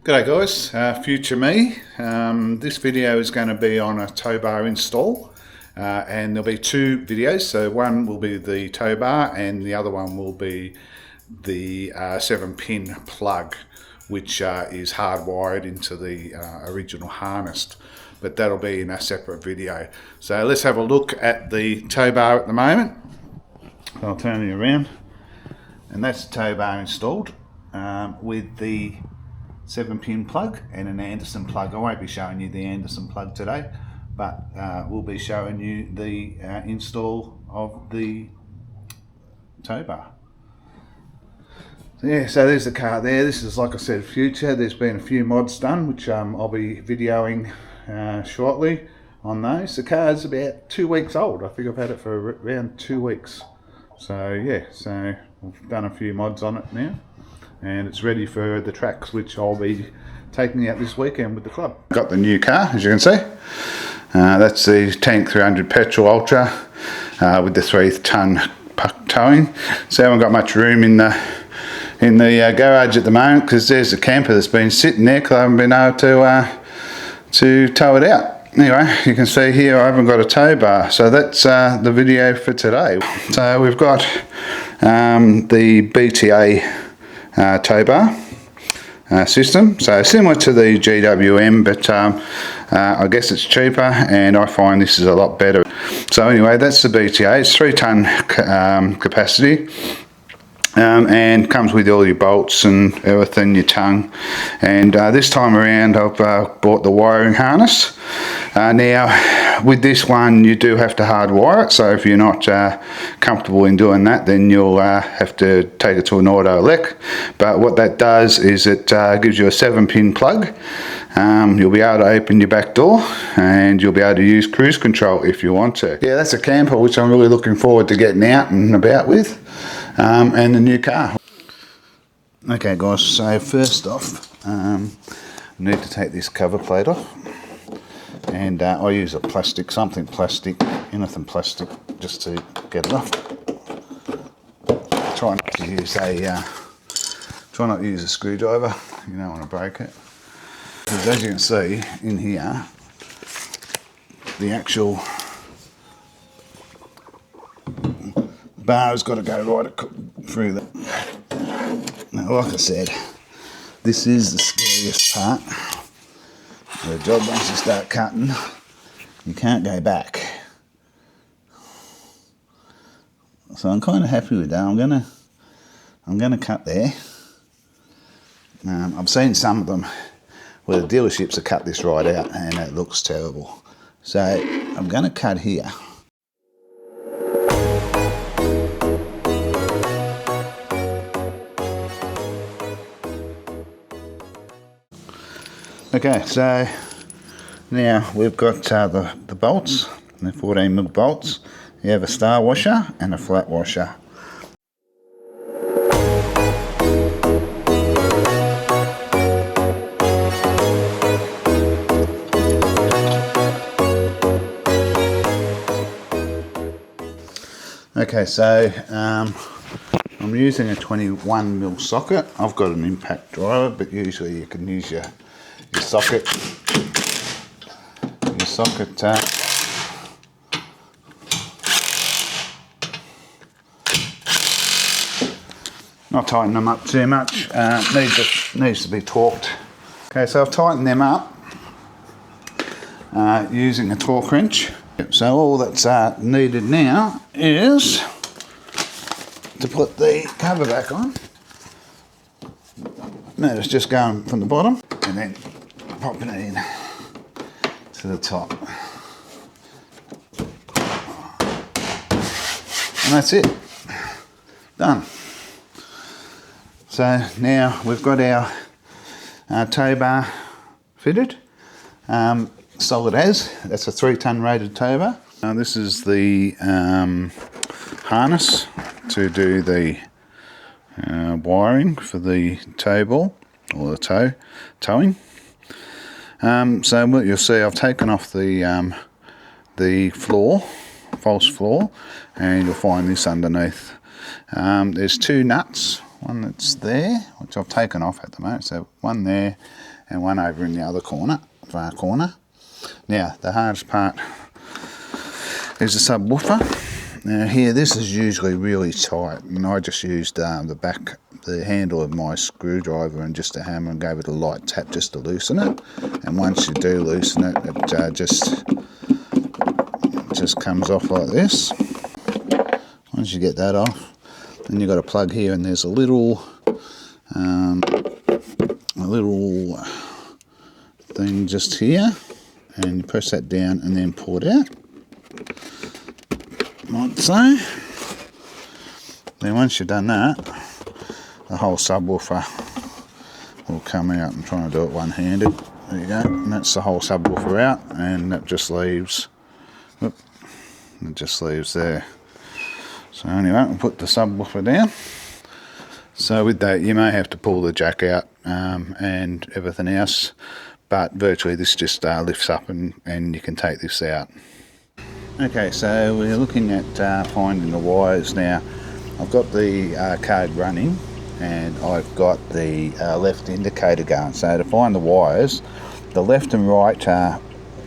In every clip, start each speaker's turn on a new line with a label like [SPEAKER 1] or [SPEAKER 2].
[SPEAKER 1] G'day guys, future me. This video is going to be on a Towbar install and there'll be two videos. So one will be the Towbar and the other one will be the 7-pin plug, which is hardwired into the original harness, but that'll be in a separate video. So let's have a look at the Towbar at the moment. I'll turn you around, and that's the Towbar installed with the 7-pin plug and an Anderson plug. I won't be showing you the Anderson plug today, but we'll be showing you the install of the Towbar. Yeah, so there's the car there. This is, like I said, future. There's been a few mods done, which I'll be videoing shortly on those. The car's about 2 weeks old. I think I've had it for around 2 weeks. So yeah, so we've done a few mods on it now, and it's ready for the tracks, which I'll be taking out this weekend with the club. Got the new car, as you can see. That's the Tank 300 Petrol Ultra with the 3-ton towing. So I haven't got much room in the garage at the moment, because there's a camper that's been sitting there because I haven't been able to tow it out. Anyway, you can see here I haven't got a Towbar, so that's the video for today. So we've got the BTA Towbar system, so similar to the GWM, but I guess it's cheaper, and I find this is a lot better. So anyway, that's the BTA. It's 3-ton capacity. And comes with all your bolts and everything, your tongue. And this time around I've bought the wiring harness. Now with this one you do have to hardwire it, so if you're not comfortable in doing that, then you'll have to take it to an auto elect. But what that does is it gives you a 7-pin plug. You'll be able to open your back door, and you'll be able to use cruise control if you want to. Yeah, that's a camper which I'm really looking forward to getting out and about with. And the new car. Okay guys, so first off, I need to take this cover plate off, and I use a plastic, anything plastic, just to get it off. Try not to use a screwdriver. You don't want to break it, because as you can see in here, the actual bar's got to go right through that. Now, like I said, this is the scariest part. The job, once you start cutting, you can't go back. So I'm kind of happy with that. I'm gonna cut there. I've seen some of them where the dealerships have cut this right out, and it looks terrible. So I'm gonna cut here. Okay, so now we've got the bolts, the 14mm bolts. You have a star washer and a flat washer. Okay, so I'm using a 21mm socket. I've got an impact driver, but usually you can use your socket. Not tighten them up too much. Needs to be torqued. Okay, so I've tightened them up using a torque wrench. So all that's needed now is to put the cover back on. Now it's just going from the bottom and then popping it in to the top. And that's it. Done. So now we've got our Towbar fitted. Solid as. That's a 3-ton rated Towbar. Now this is the harness to do the wiring for the tow ball, or the towing. So what you'll see, I've taken off the floor, false floor, and you'll find this underneath. There's 2 nuts, one that's there, which I've taken off at the moment. So one there and one over in the other corner, far corner. Now the hardest part is the subwoofer. Now here, this is usually really tight, and I just used the handle of my screwdriver and just a hammer and gave it a light tap just to loosen it. And once you do loosen it, it just comes off like this. Once you get that off, then you've got a plug here, and there's a little thing just here, and you press that down and then pull it out, like so. Then once you've done that, the whole subwoofer will come out. I'm trying to do it one-handed. There you go, and that's the whole subwoofer out, and that just leaves, it just leaves there. So anyway, we'll put the subwoofer down. So with that, you may have to pull the jack out and everything else, but virtually this just lifts up and you can take this out. Okay, so we're looking at finding the wires now. I've got the card running, and I've got the left indicator going. So to find the wires, the left and right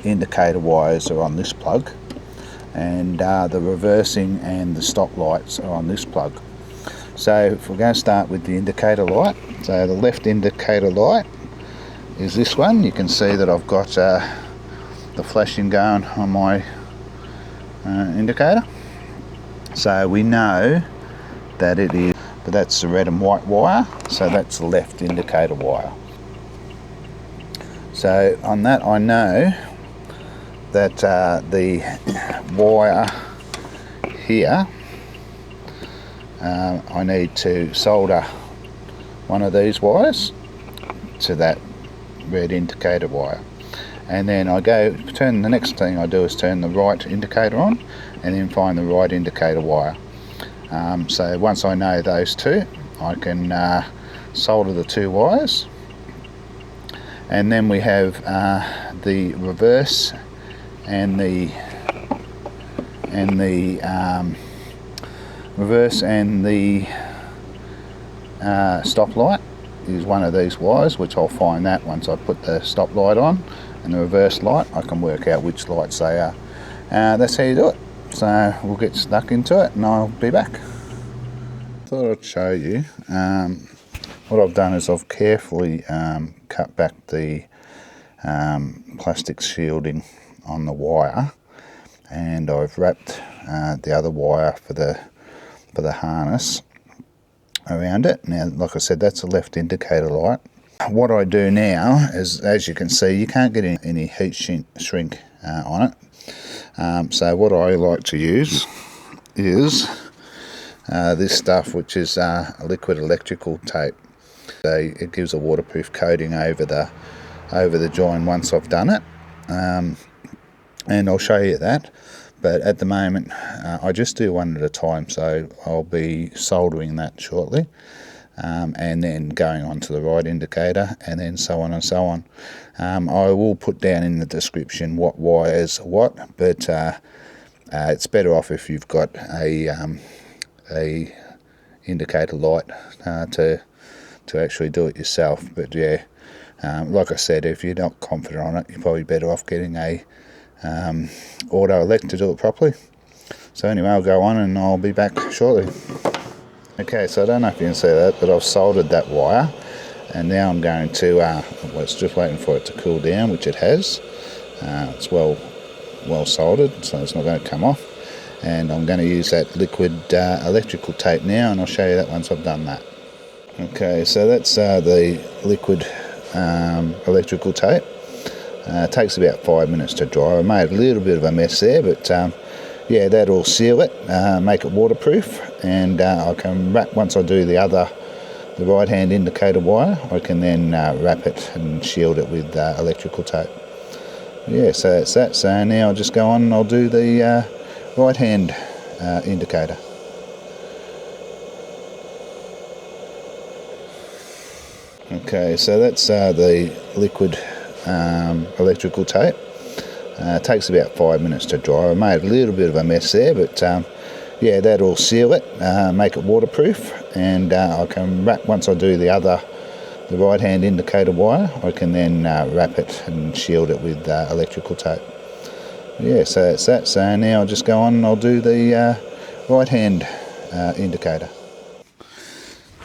[SPEAKER 1] indicator wires are on this plug, and the reversing and the stop lights are on this plug. So if we're going to start with the indicator light, so the left indicator light is this one. You can see that I've got the flashing going on my indicator. So we know that it is, but that's the red and white wire, so that's the left indicator wire. So on that, I know that the wire here, I need to solder one of these wires to that red indicator wire, and then the next thing I do is turn the right indicator on and then find the right indicator wire. So once I know those two, I can solder the two wires, and then we have the reverse and the stop light is one of these wires, which I'll find that once I put the stop light on, and the reverse light, I can work out which lights they are. That's how you do it. So we'll get stuck into it and I'll be back. Thought I'd show you. What I've done is I've carefully cut back the plastic shielding on the wire, and I've wrapped the other wire for the harness around it. Now, like I said, that's a left indicator light. What I do now is, as you can see, you can't get any heat shrink on it. So what I like to use is this stuff, which is a liquid electrical tape. So it gives a waterproof coating over the join once I've done it, and I'll show you that. But at the moment, I just do one at a time, so I'll be soldering that shortly, and then going on to the right indicator, and then so on and so on. I will put down in the description what wires what, but it's better off if you've got a indicator light to actually do it yourself. But yeah, like I said, if you're not confident on it, you're probably better off getting a auto elect to do it properly. So anyway, I'll go on and I'll be back shortly. Okay, so I don't know if you can see that, but I've soldered that wire, and now I'm going to well, it's just waiting for it to cool down, which it has. It's well soldered, so it's not going to come off, and I'm going to use that liquid electrical tape now, and I'll show you that once I've done that. Okay, so that's the liquid electrical tape. It takes about 5 minutes to dry. I made a little bit of a mess there, but yeah, that'll seal it, make it waterproof, and I can wrap, once I do the right hand indicator wire, I can then wrap it and shield it with electrical tape. Yeah, so that's that. So now I'll just go on and I'll do the right hand indicator. Okay, so that's the liquid electrical tape. It takes about 5 minutes to dry. I made a little bit of a mess there, but yeah, that'll seal it, make it waterproof,
[SPEAKER 2] and I can wrap, once I do the right hand indicator wire, I can then wrap it and shield it with electrical tape. Yeah, so that's that. So now I'll just go on and I'll do the right hand indicator.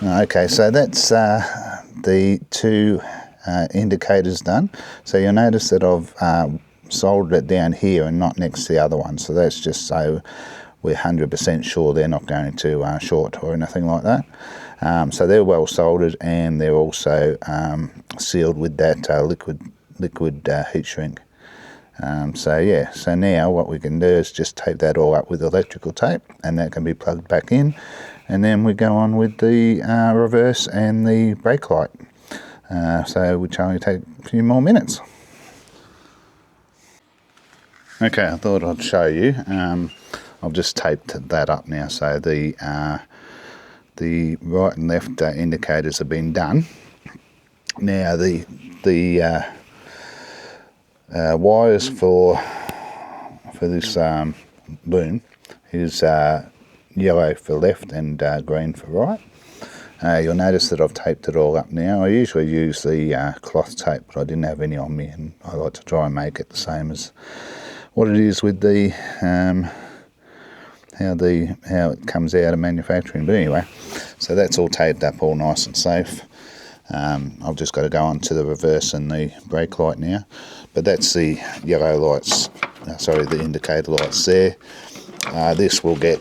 [SPEAKER 2] Okay, so that's the two indicators done. So you'll notice that I've soldered it down here and not next to the other one. So that's just so we're 100% sure they're not going to short or anything like that. So they're well soldered, and they're also sealed with that liquid heat shrink. So yeah, so now what we can do is just tape that all up with electrical tape, and that can be plugged back in, and then we go on with the reverse and the brake light, which only take a few more minutes. Okay, I thought I'd show you. I've just taped that up now, so the right and left indicators have been done. Now the wires for this boom is yellow for left and green for right. You'll notice that I've taped it all up now. I usually use the cloth tape, but I didn't have any on me, and I like to try and make it the same as what it is with the how it comes out of manufacturing. But anyway, so that's all taped up, all nice and safe. I've just got to go on to the reverse and the brake light now, but that's the yellow lights, the indicator lights there. This will get,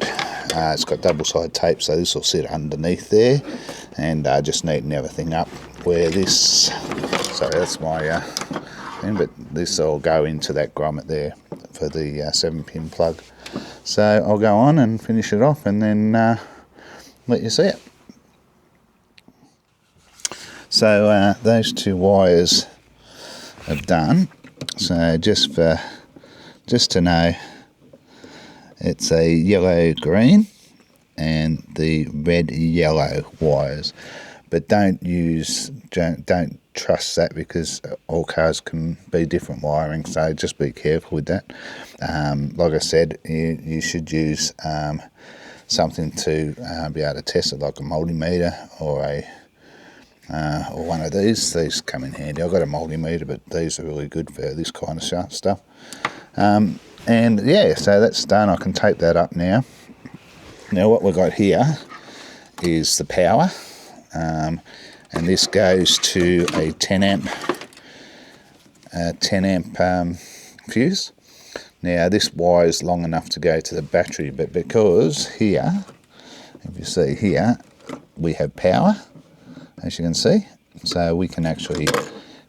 [SPEAKER 2] it's got double-sided tape, so this will sit underneath there, and just neaten everything up where this, sorry, that's my thing, but this will go into that grommet there for the 7-pin plug. So I'll go on and finish it off, and then let you see it. So those two wires are done. So just to know, it's a yellow-green and the red-yellow wires. But don't trust that, because all cars can be different wiring, so just be careful with that. Like I said, you should use something to be able to test it, like a multimeter or one of these. These come in handy. I've got a multimeter, but these are really good for this kind of stuff. And yeah, so that's done. I can tape that up now. Now what we've got here is the power. And this goes to a 10 amp fuse. Now this wire is long enough to go to the battery, but because here, if you see here, we have power, as you can see, so we can actually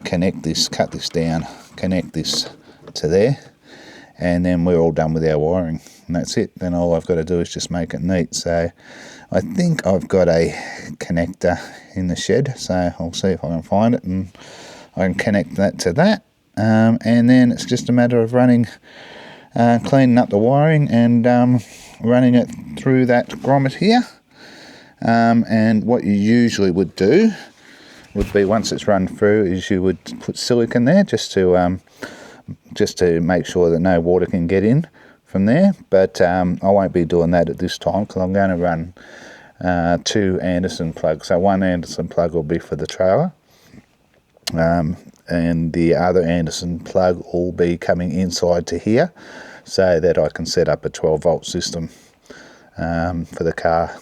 [SPEAKER 2] connect this, cut this down, connect this to there, and then we're all done with our wiring, and that's it. Then all I've got to do is just make it neat. So I think I've got a connector in the shed, so I'll see if I can find it, and I can connect that to that, and then it's just a matter of cleaning up the wiring and running it through that grommet here. And what you usually would do would be, once it's run through, is you would put silicone there just to make sure that no water can get in from there. But I won't be doing that at this time, because I'm going to run 2 Anderson plugs. So one Anderson plug will be for the trailer, and the other Anderson plug will be coming inside to here, so that I can set up a 12-volt system for the car.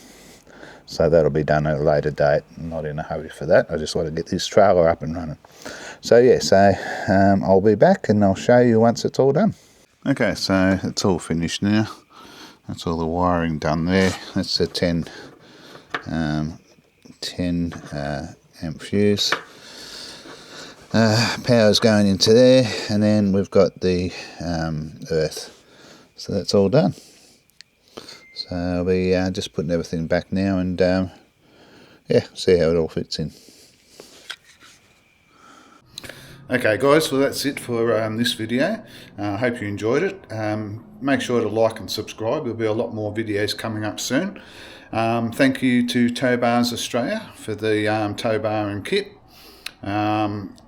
[SPEAKER 2] So that'll be done at a later date. I'm not in a hurry for that. I just want to get this trailer up and running. So yeah, I'll be back and I'll show you once it's all done. Okay, so it's all finished now. That's all the wiring done there. That's a 10 amp fuse. Power's going into there, and then we've got the earth. So that's all done. So I'll be just putting everything back now, and yeah, see how it all fits in. Okay guys, well that's it for this video. I hope you enjoyed it. Make sure to like and subscribe. There'll be a lot more videos coming up soon. Thank you to Towbars Australia for the tow bar and kit.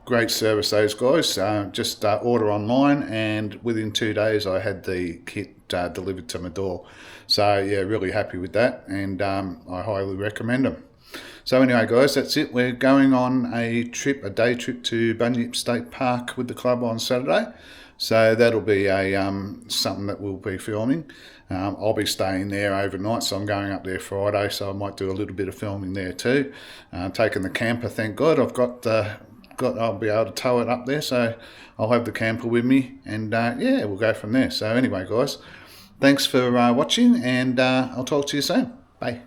[SPEAKER 1] great service, those guys. Just order online, and within 2 days I had the kit delivered to my door. So yeah, really happy with that, and I highly recommend them. So anyway, guys, that's it. We're going on a day trip to Bunyip State Park with the club on Saturday. So that'll be a something that we'll be filming. I'll be staying there overnight, so I'm going up there Friday, so I might do a little bit of filming there too. Taking the camper, thank God. I'll be able to tow it up there, so I'll have the camper with me, and yeah, we'll go from there. So anyway, guys, thanks for watching, and I'll talk to you soon. Bye.